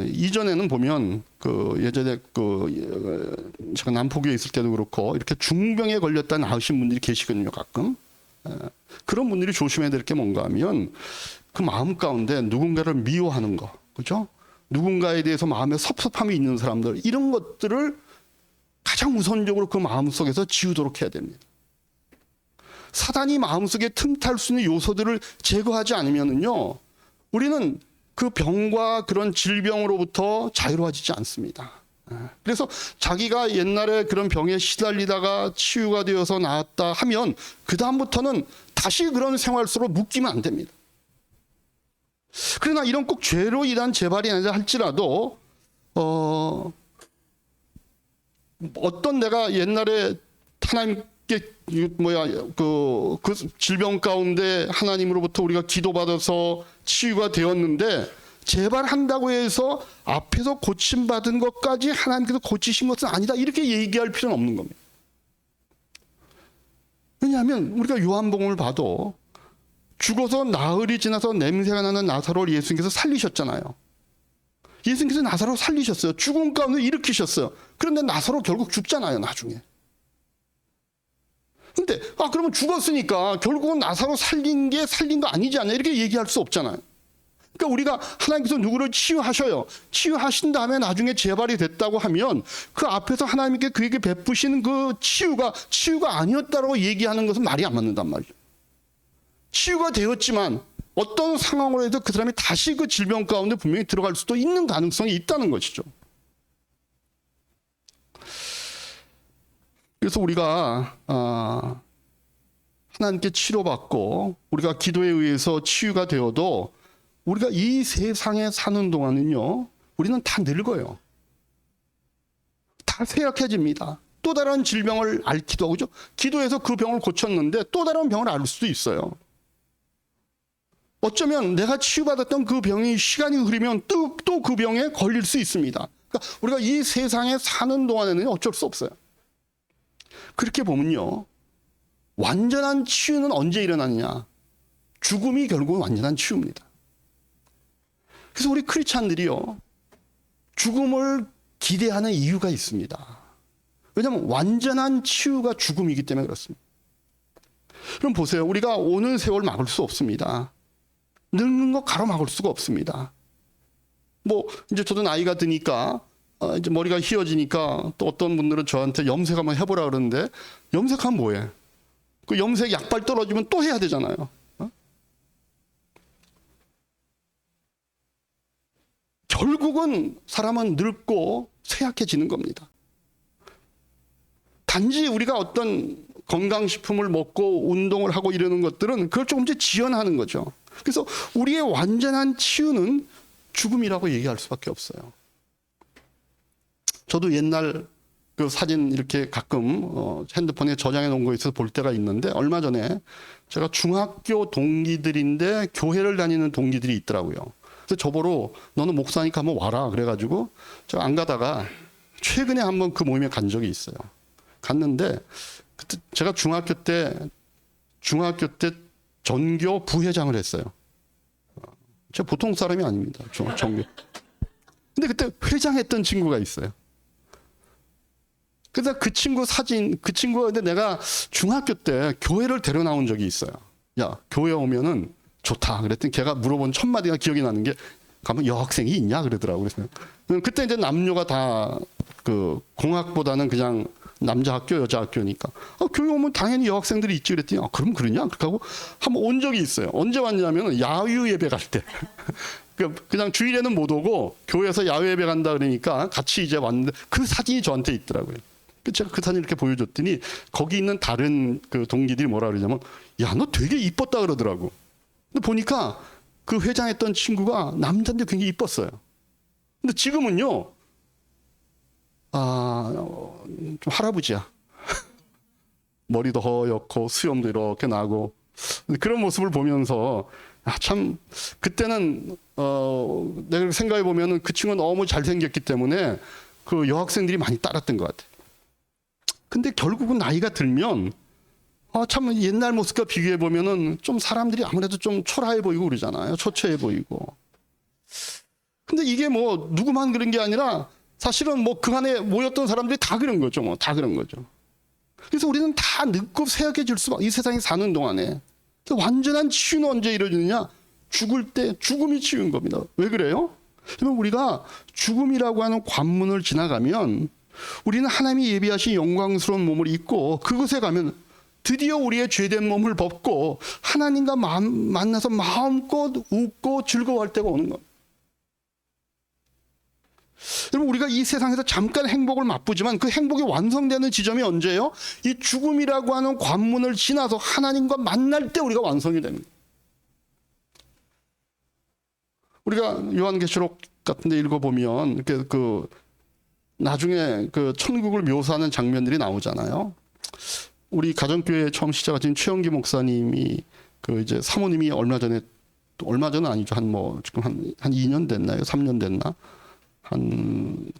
이전에는 보면 예전에 제가 남포교에 있을 때도 그렇고 이렇게 중병에 걸렸다 나으신 분들이 계시거든요, 가끔. 그런 분들이 조심해야 될 게 뭔가 하면 그 마음 가운데 누군가를 미워하는 거, 그죠? 누군가에 대해서 마음에 섭섭함이 있는 사람들, 이런 것들을 가장 우선적으로 그 마음속에서 지우도록 해야 됩니다. 사단이 마음속에 틈탈 수 있는 요소들을 제거하지 않으면은요, 우리는 그 병과 그런 질병으로부터 자유로워지지 않습니다. 그래서 자기가 옛날에 그런 병에 시달리다가 치유가 되어서 나았다 하면 그 다음부터는 다시 그런 생활 속으로 묶이면 안 됩니다. 그러나 이런 꼭 죄로 인한 재발이 아니라 할지라도 어떤 내가 옛날에 하나님께 그 질병 가운데 하나님으로부터 우리가 기도받아서 치유가 되었는데 재발한다고 해서 앞에서 고침받은 것까지 하나님께서 고치신 것은 아니다, 이렇게 얘기할 필요는 없는 겁니다. 왜냐하면 우리가 요한복음을 봐도 죽어서 나흘이 지나서 냄새가 나는 나사로를 예수님께서 살리셨잖아요. 예수님께서 나사로 살리셨어요. 죽은 가운데 일으키셨어요. 그런데 나사로 결국 죽잖아요, 나중에. 근데 그러면 죽었으니까 결국은 나사로 살린 거 아니지 않냐, 이렇게 얘기할 수 없잖아요. 그러니까 우리가 하나님께서 누구를 치유하셔요. 치유하신 다음에 나중에 재발이 됐다고 하면 그 앞에서 하나님께 그에게 베푸시는 그 치유가 아니었다고 얘기하는 것은 말이 안 맞는단 말이죠. 치유가 되었지만 어떤 상황으로 해도 그 사람이 다시 그 질병 가운데 분명히 들어갈 수도 있는 가능성이 있다는 것이죠. 그래서 우리가 하나님께 치료받고 우리가 기도에 의해서 치유가 되어도 우리가 이 세상에 사는 동안은요, 우리는 다 늙어요. 다 쇠약해집니다. 또 다른 질병을 앓기도 하고, 그죠? 기도해서 그 병을 고쳤는데 또 다른 병을 앓을 수도 있어요. 어쩌면 내가 치유받았던 그 병이 시간이 흐르면 또 그 병에 걸릴 수 있습니다. 그러니까 우리가 이 세상에 사는 동안에는 어쩔 수 없어요. 그렇게 보면요, 완전한 치유는 언제 일어나느냐? 죽음이 결국은 완전한 치유입니다. 그래서 우리 크리스찬들이요, 죽음을 기대하는 이유가 있습니다. 왜냐하면 완전한 치유가 죽음이기 때문에 그렇습니다. 그럼 보세요. 우리가 오는 세월 막을 수 없습니다. 늙는 거 가로막을 수가 없습니다. 뭐 이제 저도 나이가 드니까 이제 머리가 휘어지니까 또 어떤 분들은 저한테 염색 한번 해보라 그러는데 염색하면 뭐해? 그 염색 약발 떨어지면 또 해야 되잖아요. 결국은 사람은 늙고 쇠약해지는 겁니다. 단지 우리가 어떤 건강식품을 먹고 운동을 하고 이러는 것들은 그걸 조금씩 지연하는 거죠. 그래서 우리의 완전한 치유는 죽음이라고 얘기할 수밖에 없어요. 저도 옛날 그 사진 이렇게 가끔 핸드폰에 저장해 놓은 거 있어서 볼 때가 있는데 얼마 전에 제가 중학교 동기들인데 교회를 다니는 동기들이 있더라고요. 그래서 저보러 너는 목사니까 한번 와라 그래가지고 제가 안 가다가 최근에 한번 그 모임에 간 적이 있어요. 갔는데 그때 제가 중학교 때 전교 부회장을 했어요. 제가 보통 사람이 아닙니다. 전교. 근데 그때 회장했던 친구가 있어요. 그래서 그 친구가 근데 내가 중학교 때 교회를 데려 나온 적이 있어요. 야, 교회 오면은 좋다. 그랬더니 걔가 물어본 첫 마디가 기억이 나는 게 가면 여학생이 있냐 그러더라고요. 그래서 그때 이제 남녀가 다 그 공학보다는 그냥 남자 학교, 여자 학교니까 교회 오면 당연히 여학생들이 있지 그랬더니 그럼 그러냐? 그렇게 하고 한번 온 적이 있어요. 언제 왔냐면 야유 예배 갈 때. 그냥 주일에는 못 오고 교회에서 야외 예배 간다 그러니까 같이 이제 왔는데 그 사진이 저한테 있더라고요. 제가 그 사진 이렇게 보여줬더니 거기 있는 다른 그 동기들이 뭐라 그러냐면 야, 너 되게 이뻤다 그러더라고. 근데 보니까 그 회장했던 친구가 남자인데 굉장히 이뻤어요. 근데 지금은요, 좀 할아버지야. 머리도 허옇고 수염도 이렇게 나고 그런 모습을 보면서 참 그때는 내가 생각해 보면은 그 친구가 너무 잘생겼기 때문에 그 여학생들이 많이 따랐던 것 같아요. 근데 결국은 나이가 들면 참 옛날 모습과 비교해 보면은 좀 사람들이 아무래도 좀 초라해 보이고 그러잖아요. 초췌해 보이고. 근데 이게 뭐 누구만 그런 게 아니라 사실은 뭐 그 안에 모였던 사람들이 다 그런 거죠. 뭐 다 그런 거죠. 그래서 우리는 다 늙고 쇠약해질 수밖에 이 세상에 사는 동안에 완전한 치유는 언제 이루어지느냐? 죽을 때 죽음이 치유인 겁니다. 왜 그래요? 그러면 우리가 죽음이라고 하는 관문을 지나가면 우리는 하나님이 예비하신 영광스러운 몸을 입고 그곳에 가면 드디어 우리의 죄된 몸을 벗고 하나님과 만나서 마음껏 웃고 즐거워할 때가 오는 겁니다. 여러분 우리가 이 세상에서 잠깐 행복을 맛보지만 그 행복이 완성되는 지점이 언제예요? 이 죽음이라고 하는 관문을 지나서 하나님과 만날 때 우리가 완성이 됩니다. 우리가 요한계시록 같은 데 읽어보면 이렇게 나중에 그 천국을 묘사하는 장면들이 나오잖아요. 우리 가정교회 처음 시작하신 최영기 목사님이 이제 사모님이 얼마 전은 아니죠. 지금 한 2년 됐나요? 3년 됐나?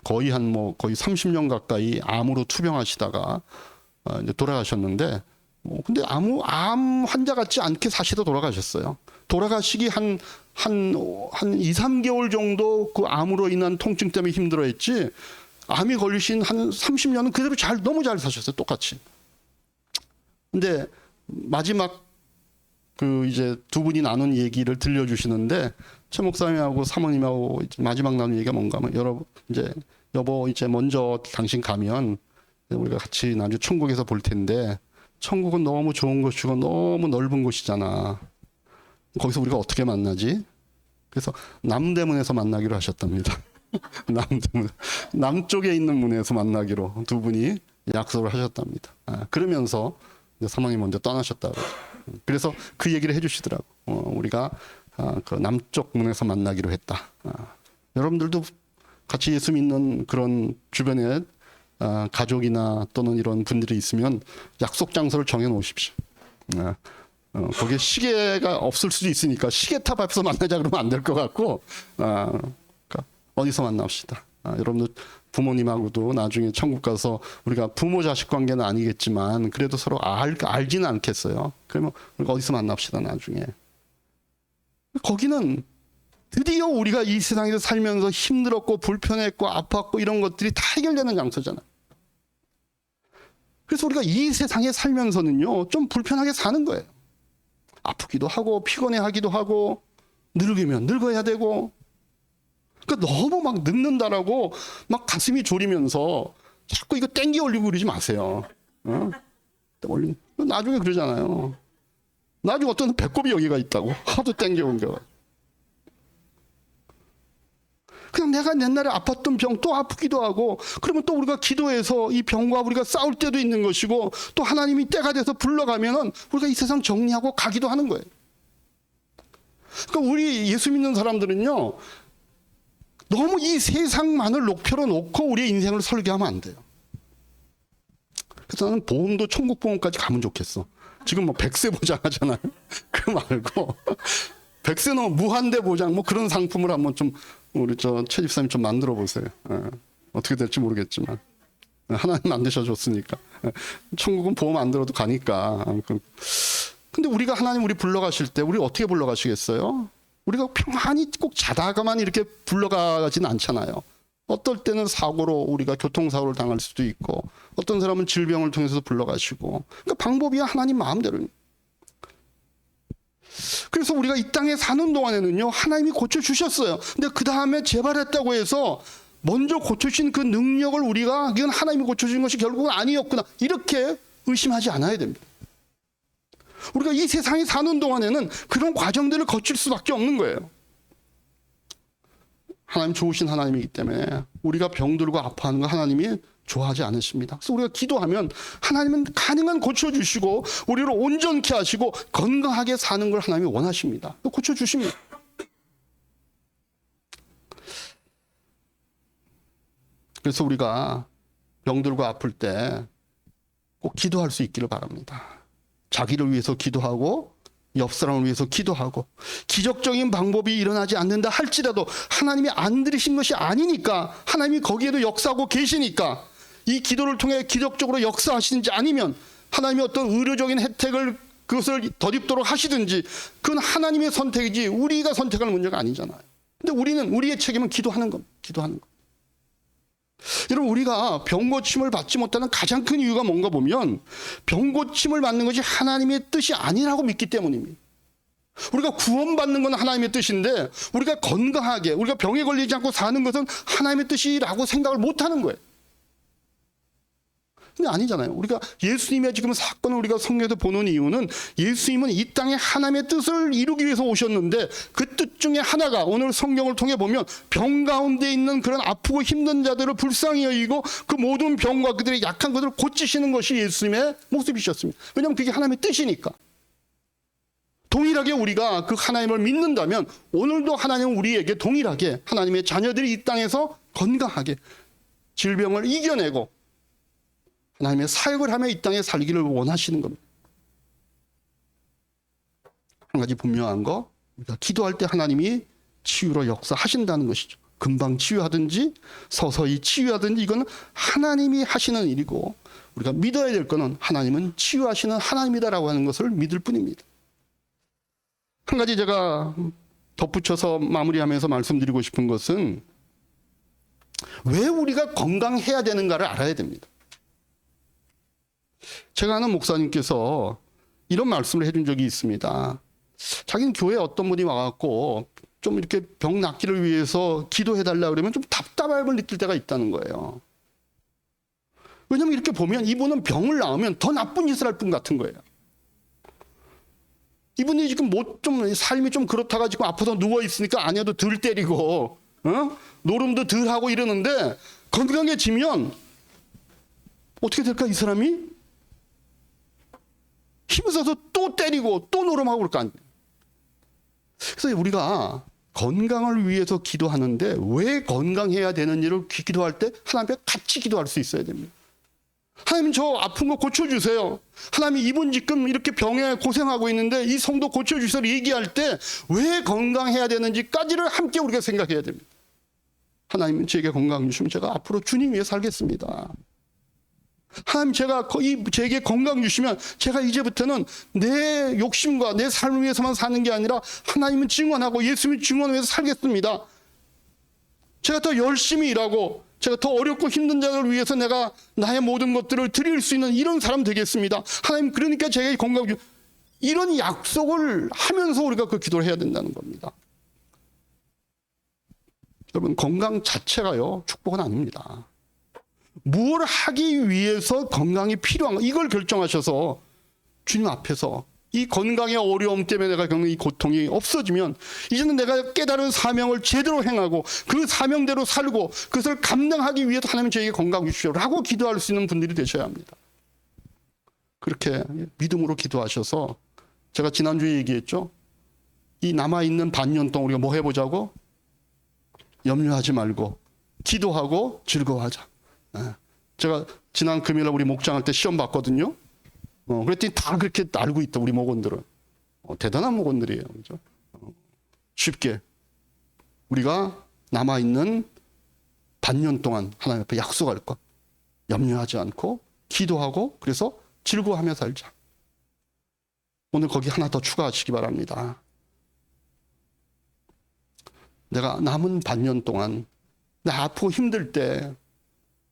거의 30년 가까이 암으로 투병하시다가 이제 돌아가셨는데 근데 암 환자 같지 않게 사시다 돌아가셨어요. 돌아가시기 한 2, 3개월 정도 그 암으로 인한 통증 때문에 힘들어했지 암이 걸리신 한 30년은 그대로 너무 잘 사셨어요. 똑같이. 근데 마지막 이제 두 분이 나눈 얘기를 들려주시는데 최 목사님하고 사모님하고 마지막 나눈 얘기가 뭔가 하면 여보 이제 먼저 당신 가면 우리가 같이 나중에 천국에서 볼 텐데 천국은 너무 좋은 곳이고 너무 넓은 곳이잖아. 거기서 우리가 어떻게 만나지? 그래서 남대문에서 만나기로 하셨답니다. 남쪽에 있는 문에서 만나기로 두 분이 약속을 하셨답니다. 그러면서 사모님 먼저 떠나셨다고. 그래서 그 얘기를 해주시더라고. 우리가 그 남쪽 문에서 만나기로 했다. 여러분들도 같이 예수 믿는 그런 주변에 가족이나 또는 이런 분들이 있으면 약속 장소를 정해 놓으십시오. 거기에 시계가 없을 수도 있으니까 시계탑 앞에서 만나자 그러면 안 될 것 같고 그러니까 어디서 만납시다. 여러분들 부모님하고도 나중에 천국 가서 우리가 부모 자식 관계는 아니겠지만 그래도 서로 알지는 않겠어요. 그러면 우리가 어디서 만납시다 나중에. 거기는 드디어 우리가 이 세상에서 살면서 힘들었고 불편했고 아팠고 이런 것들이 다 해결되는 장소잖아요. 그래서 우리가 이 세상에 살면서는요, 좀 불편하게 사는 거예요. 아프기도 하고 피곤해하기도 하고 늙으면 늙어야 되고, 그러니까 너무 막 늙는다라고 막 가슴이 졸이면서 자꾸 이거 땡겨 올리고 그러지 마세요. 나중에 그러잖아요. 나중에 어떤 배꼽이 여기가 있다고 하도 땡겨 옮겨. 그냥 내가 옛날에 아팠던 병 또 아프기도 하고, 그러면 또 우리가 기도해서 이 병과 우리가 싸울 때도 있는 것이고, 또 하나님이 때가 돼서 불러가면은 우리가 이 세상 정리하고 가기도 하는 거예요. 그러니까 우리 예수 믿는 사람들은요, 너무 이 세상만을 목표로 놓고 우리의 인생을 설계하면 안 돼요. 그래서 나는 보험도 천국보험까지 가면 좋겠어. 지금 뭐 100세 보장 하잖아요. 그 말고 100세는 무한대 보장 뭐 그런 상품을 한번 좀 우리 최 집사님 좀 만들어 보세요. 어떻게 될지 모르겠지만 하나님 만드셔 줬으니까. 천국은 보험 안 들어도 가니까. 근데 우리가 하나님 우리 불러가실 때 우리 어떻게 불러가시겠어요? 우리가 평안히 꼭 자다가만 이렇게 불러가지는 않잖아요. 어떨 때는 사고로 우리가 교통사고를 당할 수도 있고, 어떤 사람은 질병을 통해서 불러가시고, 그러니까 방법이야 하나님 마음대로. 그래서 우리가 이 땅에 사는 동안에는요, 하나님이 고쳐주셨어요. 근데 그 다음에 재발했다고 해서 먼저 고쳐주신 그 능력을 우리가 이건 하나님이 고쳐주신 것이 결국은 아니었구나, 이렇게 의심하지 않아야 됩니다. 우리가 이 세상에 사는 동안에는 그런 과정들을 거칠 수밖에 없는 거예요. 하나님 좋으신 하나님이기 때문에 우리가 병들고 아파하는 거 하나님이 좋아하지 않으십니다. 그래서 우리가 기도하면 하나님은 가능한 고쳐주시고 우리를 온전케 하시고 건강하게 사는 걸 하나님이 원하십니다. 고쳐주십니다. 그래서 우리가 병들고 아플 때 꼭 기도할 수 있기를 바랍니다. 자기를 위해서 기도하고 옆 사람을 위해서 기도하고, 기적적인 방법이 일어나지 않는다 할지라도 하나님이 안 들으신 것이 아니니까, 하나님이 거기에도 역사하고 계시니까 이 기도를 통해 기적적으로 역사하시든지, 아니면 하나님이 어떤 의료적인 혜택을 그것을 덧입도록 하시든지, 그건 하나님의 선택이지 우리가 선택할 문제가 아니잖아요. 근데 우리의 책임은 기도하는 겁니다. 기도하는 것. 여러분, 우리가 병고침을 받지 못하는 가장 큰 이유가 뭔가 보면, 병고침을 받는 것이 하나님의 뜻이 아니라고 믿기 때문입니다. 우리가 구원받는 건 하나님의 뜻인데, 우리가 건강하게, 우리가 병에 걸리지 않고 사는 것은 하나님의 뜻이라고 생각을 못하는 거예요. 근데 아니잖아요. 우리가 예수님의 지금 사건을 우리가 성경에서 보는 이유는, 예수님은 이 땅에 하나님의 뜻을 이루기 위해서 오셨는데, 그 뜻 중에 하나가 오늘 성경을 통해 보면 병 가운데 있는 그런 아프고 힘든 자들을 불쌍히 여기고 그 모든 병과 그들의 약한 것들을 고치시는 것이 예수님의 모습이셨습니다. 왜냐하면 그게 하나님의 뜻이니까. 동일하게 우리가 그 하나님을 믿는다면 오늘도 하나님은 우리에게 동일하게 하나님의 자녀들이 이 땅에서 건강하게 질병을 이겨내고 하나님의 사역을 하며 이 땅에 살기를 원하시는 겁니다. 한 가지 분명한 거, 우리가 기도할 때 하나님이 치유로 역사하신다는 것이죠. 금방 치유하든지 서서히 치유하든지 이건 하나님이 하시는 일이고, 우리가 믿어야 될 거는 하나님은 치유하시는 하나님이다라고 하는 것을 믿을 뿐입니다. 한 가지 제가 덧붙여서 마무리하면서 말씀드리고 싶은 것은, 왜 우리가 건강해야 되는가를 알아야 됩니다. 제가 아는 목사님께서 이런 말씀을 해준 적이 있습니다. 자기는 교회에 어떤 분이 와갖고 좀 이렇게 병 낫기를 위해서 기도해달라 그러면 좀 답답함을 느낄 때가 있다는 거예요. 왜냐하면 이렇게 보면 이분은 병을 낳으면 더 나쁜 짓을 할 분 같은 거예요. 이분이 지금 좀 삶이 좀 그렇다가 지금 아파서 누워있으니까 아내도 덜 때리고, 노름도 덜 하고 이러는데, 건강해지면 어떻게 될까, 이 사람이? 힘써서 또 때리고 또 노름하고 그럴 거 아니에요. 그래서 우리가 건강을 위해서 기도하는데, 왜 건강해야 되는지를 기도할 때 하나님 앞에 같이 기도할 수 있어야 됩니다. 하나님, 저 아픈 거 고쳐주세요. 하나님, 이분 지금 이렇게 병에 고생하고 있는데 이 성도 고쳐주세요 얘기할 때 왜 건강해야 되는지까지를 함께 우리가 생각해야 됩니다. 하나님, 저에게 건강 주시면 제가 앞으로 주님 위해 살겠습니다. 하나님 제게 건강 주시면 제가 이제부터는 내 욕심과 내 삶을 위해서만 사는 게 아니라 하나님은 증언하고 예수님이 증언해서 살겠습니다. 제가 더 열심히 일하고 제가 더 어렵고 힘든 자를 위해서 내가 나의 모든 것들을 드릴 수 있는 이런 사람 되겠습니다. 하나님 그러니까 제게 건강 이런 약속을 하면서 우리가 그 기도를 해야 된다는 겁니다. 여러분 건강 자체가요 축복은 아닙니다. 뭘 하기 위해서 건강이 필요한가 이걸 결정하셔서 주님 앞에서 이 건강의 어려움 때문에 내가 겪는 이 고통이 없어지면 이제는 내가 깨달은 사명을 제대로 행하고 그 사명대로 살고 그것을 감당하기 위해서 하나님 저에게 건강 주시오라고 기도할 수 있는 분들이 되셔야 합니다. 그렇게 믿음으로 기도하셔서 제가 지난주에 얘기했죠. 이 남아있는 반년 동안 우리가 뭐 해보자고? 염려하지 말고 기도하고 즐거워하자. 제가 지난 금요일에 우리 목장할 때 시험 봤거든요. 그랬더니 다 그렇게 알고 있다 우리 목원들은. 대단한 목원들이에요. 그죠? 쉽게 우리가 남아있는 반년 동안 하나님 앞에 약속할 것 염려하지 않고 기도하고 그래서 즐거워하며 살자. 오늘 거기 하나 더 추가하시기 바랍니다. 내가 남은 반년 동안 나 아프고 힘들 때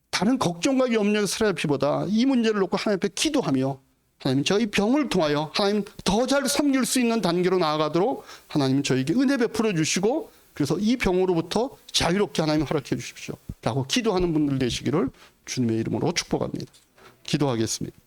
다른 걱정과 염려를 살아야 피보다 이 문제를 놓고 하나님 앞에 기도하며 하나님 제가 이 병을 통하여 하나님 더 잘 섬길 수 있는 단계로 나아가도록 하나님 저에게 은혜 베풀어 주시고 그래서 이 병으로부터 자유롭게 하나님 허락해 주십시오 라고 기도하는 분들 되시기를 주님의 이름으로 축복합니다. 기도하겠습니다.